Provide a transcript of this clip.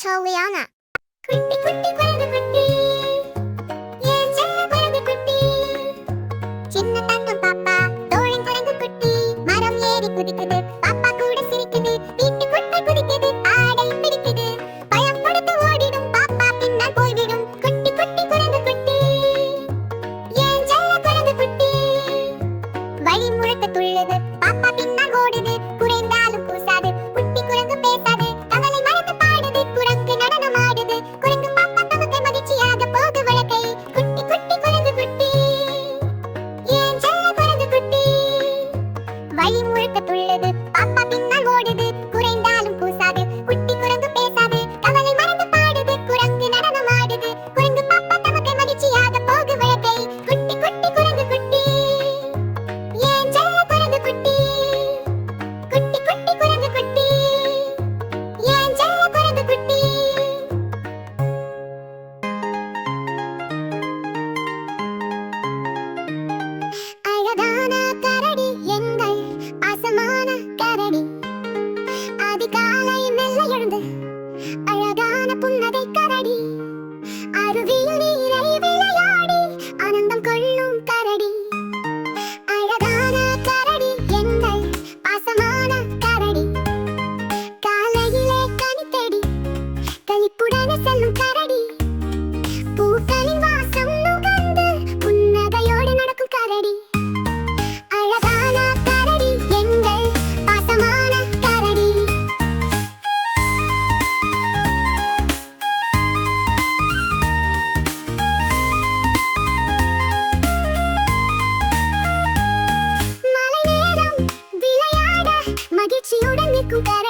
Juliana. குட்டி குட்டி குரங்கு குட்டி, ஏன் செல்ல குரங்கு குட்டி, சின்ன தங்கம் பாப்பா, தோழின் குரங்கு குட்டி, மரம் ஏறி குதிக்குது, பாப்பா கூட சிரிக்குது, வீட்டுக்குள்ளே குதிக்குது, ஆடை பிடிக்குது, பயம் கொடுத்து ஓடிடும், பாப்பா பின்னால் போய்விடும். குட்டி குட்டி குரங்கு குட்டி, ஏன் செல்ல குரங்கு குட்டி, வழி முழுக்க துள்ளுது, பாப்பா பின்னால் ஓடுது, குறைந்தாலும் கூசாது, குட்டி குரங்கு பேசாது, கவலை மறந்து பாடுது, குரங்கு நடனம் ஆடுது, குரங்கு பாப்பா தமக்கு மகிழ்ச்சியாக போகு வழக்கை. குட்டி குட்டி குரங்கு குட்டி, ஏன் செல்ல குரங்கு குட்டி, வழி முழுக்க துள்ளுது, பாப்பா பின்னால் ஓடுது, குறைந்தாலும் கூசாது, குட்டி குரங்கு பேசாது, கவலை மறந்து பாடுது, குரங்கு நடனம் ஆடுது, குரங்கு பாப்பா தமக்கு மகிழ்ச்சியாக போகு வழக்கை. குட்டி குட்டி குரங்கு குட்டி, ஏன் செல்ல குரங்கு குட்டி, குட்டி குட்டி குரங்கு குட்டி, ஏன் செல்ல குரங்கு குட்டி. அழகான கரடி எங்கள் பாசமான கரடி, அதிகாலை மெல்ல எழுந்து அழகான புன்னகை கரடி, அருவியில் நீரை விளையாடி ஆனந்தம் கொள்ளும் கரடி. அழகான கரடி எங்கள் பாசமான கரடி, காலையிலே கனி தேடி களிப்புடனே செல்லும் கரடி, பூக்களின் வாசம் நுகர்ந்து புன்னகையோடு நடக்கும் கரடி. அழகான கரடி எங்கள் பாசமான கரடி. மழை நேரம் விளையாட மகிழ்ச்சியுடன் நிற்கும் கரடி.